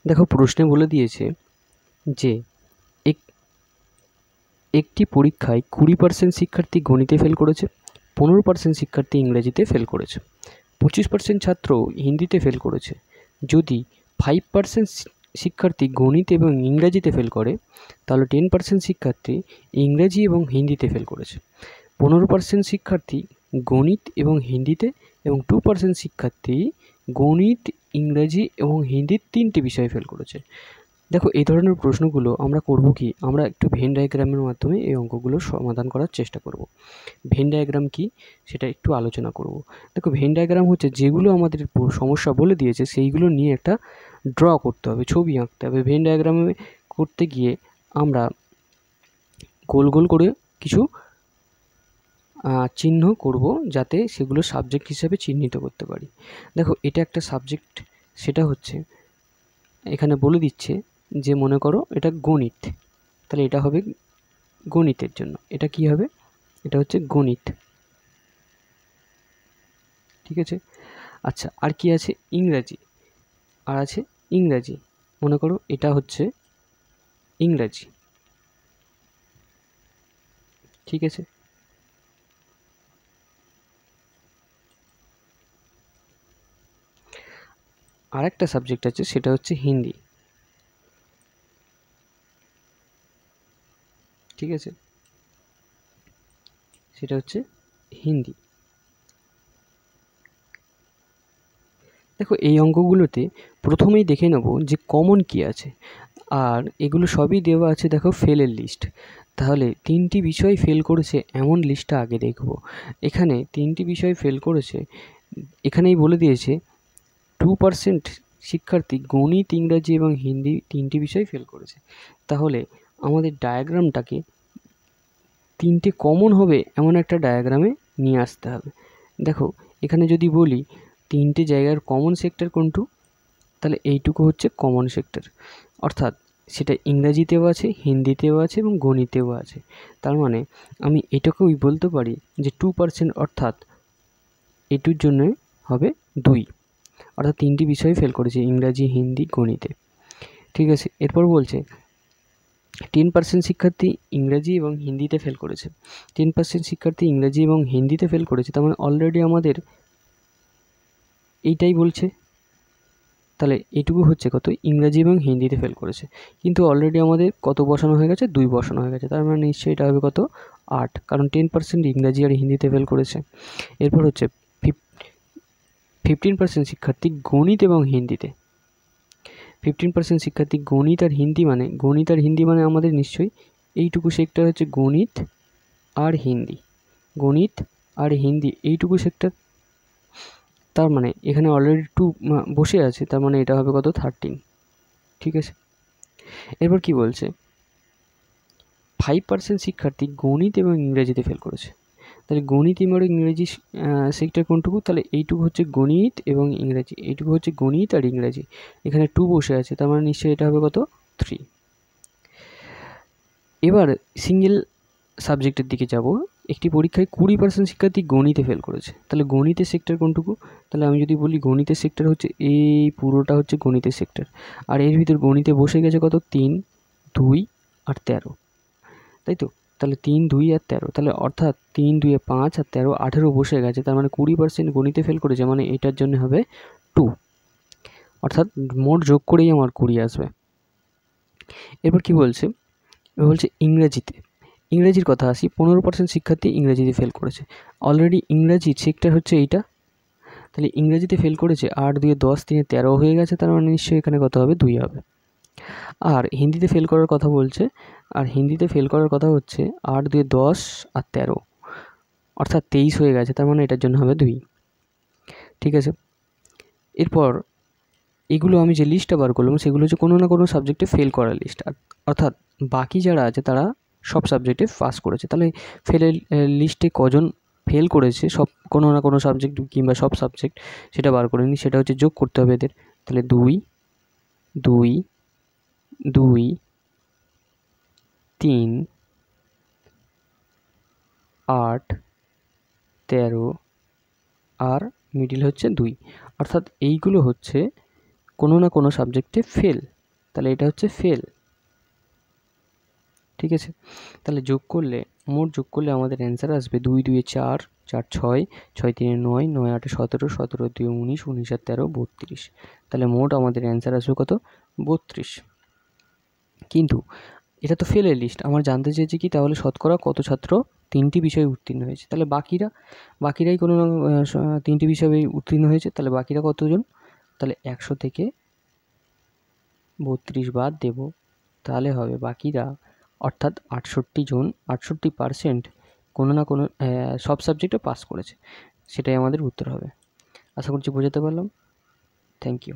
দেখো প্রশ্নে বলে দিয়েছে যে একটি পরীক্ষায় 20% শিক্ষার্থী গণিতে ফেল করেছে, 15% শিক্ষার্থী ইংরেজিতে ফেল করেছে, 25% ছাত্র হিন্দিতে ফেল করেছে। যদি 5% শিক্ষার্থী গণিত এবং ইংরাজিতে ফেল করে, তাহলে 10% শিক্ষার্থী ইংরেজি এবং হিন্দিতে ফেল করেছে, 15% শিক্ষার্থী গণিত এবং হিন্দিতে, এবং 2% শিক্ষার্থী গণিত, ইংরেজি এবং হিন্দির 3টে বিষয়ে ফেল করেছে। দেখো এই ধরনের প্রশ্নগুলো আমরা করব কি, আমরা একটু ভেন ডায়াগ্রামের মাধ্যমে এই অঙ্কগুলোর সমাধান করার চেষ্টা করব। ভেন ডায়াগ্রাম কি সেটা একটু আলোচনা করব। দেখো ভেন ডায়াগ্রাম হচ্ছে যেগুলো আমাদের সমস্যা বলে দিয়েছে সেইগুলো নিয়ে একটা ড্র করতে হবে, ছবি আঁকতে হবে। ভেন ডায়াগ্রামে করতে গিয়ে আমরা গোল গোল করে কিছু চিহ্ন করব যাতে সেগুলো সাবজেক্ট হিসেবে চিহ্নিত করতে পারি। দেখো এটা একটা সাবজেক্ট, সেটা হচ্ছে এখানে বলে দিচ্ছে যে মনে করো এটা গণিত, তাহলে এটা হবে গণিতের জন্য, এটা কি হবে, এটা হচ্ছে গণিত, ঠিক আছে। আচ্ছা, আর কি আছে, ইংরাজি, আর আছে ইংরাজি, মনে করো এটা হচ্ছে ইংরাজি, ঠিক আছে। আর একটা সাবজেক্ট আছে সেটা হচ্ছে হিন্দি, ঠিক আছে, সেটা হচ্ছে হিন্দি। দেখো এই অঙ্কগুলোতে প্রথমেই দেখে নেব যে কমন কি আছে, আর এগুলো সবই দেওয়া আছে দেখো ফেলের লিস্ট। তাহলে 3টি বিষয় ফেল করেছে এমন লিস্টটা আগে দেখব। এখানে 3টি বিষয় ফেল করেছে, এখানেই বলে দিয়েছে 2% শিক্ষার্থী গণিত, ইংরাজি এবং হিন্দি 3টি বিষয় ফেল করেছে। তাহলে আমাদের ডায়াগ্রামটাকে 3টে কমন হবে এমন একটা ডায়াগ্রামে নিয়ে আসতে হবে। দেখো এখানে যদি বলি 3টে জায়গার কমন সেক্টর কোনটু, তাহলে এইটুকু হচ্ছে কমন সেক্টর, অর্থাৎ সেটা ইংরাজিতেও আছে, হিন্দিতেও আছে এবং গণিতেও আছে। তার মানে আমি এটাকেই বলতে পারি যে 2%, অর্থাৎ এটুর জন্য হবে 2, অর্থাৎ 3টি বিষয় ফেল করেছে, ইংরাজি, হিন্দি, গণিতে, ঠিক আছে। এরপর বলছে 10% শিক্ষার্থী ইংরাজি এবং হিন্দিতে ফেল করেছে, 10% শিক্ষার্থী ইংরাজি এবং হিন্দিতে ফেল করেছে, তার মানে অলরেডি আমাদের এইটাই বলছে। তাহলে এটুকু হচ্ছে কত, ইংরাজি এবং হিন্দিতে ফেল করেছে, কিন্তু অলরেডি আমাদের কত বসানো হয়ে গেছে, 2 বসানো হয়ে গেছে, তার মানে নিশ্চয়ই এটা হবে কত, 8, কারণ 10% ইংরাজি আর হিন্দিতে ফেল করেছে। এরপর হচ্ছে 15% শিক্ষার্থী গণিত এবং হিন্দিতে, 15% শিক্ষার্থী গণিত আর হিন্দি, মানে গণিত আর হিন্দি মানে আমাদের নিশ্চয়ই এইটুকু সেক্টর হচ্ছে গণিত আর হিন্দি, গণিত আর হিন্দি এইটুকু সেক্টর। তার মানে এখানে অলরেডি 2 বসে আছে, তার মানে এটা হবে কত, 13, ঠিক আছে। এরপর কি বলছে, 5% শিক্ষার্থী গণিত এবং ইংরেজিতে ফেল করেছে, তাহলে গণিত এবং ইংরেজি সেক্টর কোনটুকু, তাহলে এইটুকু হচ্ছে গণিত এবং ইংরেজি, এইটুকু হচ্ছে গণিত আর ইংরেজি, এখানে 2 বসে আছে, তার মানে নিশ্চয়ই এটা হবে কত, 3। এবার সিঙ্গেল সাবজেক্টের দিকে যাব। একটি পরীক্ষায় 20% শিক্ষার্থী গণিতে ফেল করেছে, তাহলে গণিতের সেক্টর কোনটুকু, তাহলে আমি যদি বলি গণিতের সেক্টর হচ্ছে এই পুরোটা হচ্ছে গণিতের সেক্টর, আর এর ভিতর গণিতে বসে গেছে কত, 3, 2 আর 13, তাই তো। তাহলে 3, 2 আর 13, তাহলে অর্থাৎ 3, 2 5 আর 13, 18 বসে গেছে, তার মানে 20% গণিতে ফেল করেছে, মানে এটার জন্য হবে 2, অর্থাৎ মোট যোগ করেই আমার 20 আসবে। এরপর কি বলছে, বলছে ইংরেজিতে, ইংরেজির কথা আসি, 15% শিক্ষার্থী ইংরেজিতে ফেল করেছে, অলরেডি ইংরাজি সেক্টর হচ্ছে এইটা, তাহলে ইংরেজিতে ফেল করেছে, 8, 2, 10, 3, 13 হয়ে গেছে, তার মানে নিশ্চয়ই এখানে কত হবে, 2 হবে। আর হিন্দিতে ফেল করার কথা বলছে, আর হিন্দিতে ফেল করার কথা হচ্ছে 8, 2, 10 আর 13, অর্থাৎ 23 হয়ে গেছে, তার মানে এটার জন্য হবে 2, ঠিক আছে। এরপর এগুলো আমি যে লিস্টটা বার করলাম সেগুলো হচ্ছে কোনো না কোনো সাবজেক্টে ফেল করার লিস্ট, অর্থাৎ বাকি যারা আছে তারা সব সাবজেক্টে পাস করেছে। তাহলে ফেলের লিস্টে কজন ফেল করেছে সব কোনো না কোনো সাবজেক্ট কিংবা সব সাবজেক্ট, সেটা বার করে নিই, সেটা হচ্ছে যোগ করতে হবে এদের। তাহলে 2, 2, 2, 3, 8, 13 আর মিডিল হচ্ছে 2, অর্থাৎ এইগুলো হচ্ছে কোনো না কোনো সাবজেক্টে ফেল, তাহলে এটা হচ্ছে ফেল। ঠিক আছে, তাহলে যোগ করলে, মোট যোগ করলে আমাদের অ্যান্সার আসবে 2 2 4, 4 6, 6 3 9, 9 8 17, 17 2 19, 19 আর 13 32। তাহলে মোট আমাদের অ্যান্সার আসবে কত? 32। কিন্তু এটা তো ফেলের লিস্ট, আমার জানতে চেয়েছে কি তাহলে শতকরা কত ছাত্র 3টি বিষয়ে উত্তীর্ণ হয়েছে। তাহলে বাকিরাই কোনো 3টি বিষয়ে উত্তীর্ণ হয়েছে, তাহলে বাকিরা কতজন? তাহলে 100 থেকে 32 বাদ দেব, তাহলে হবে বাকিরা, অর্থাৎ 68 জন, 68% কোনো না কোনো সব সাবজেক্টে পাস করেছে। সেটাই আমাদের উত্তর হবে। আশা করছি বোঝাতে পারলাম। Thank you.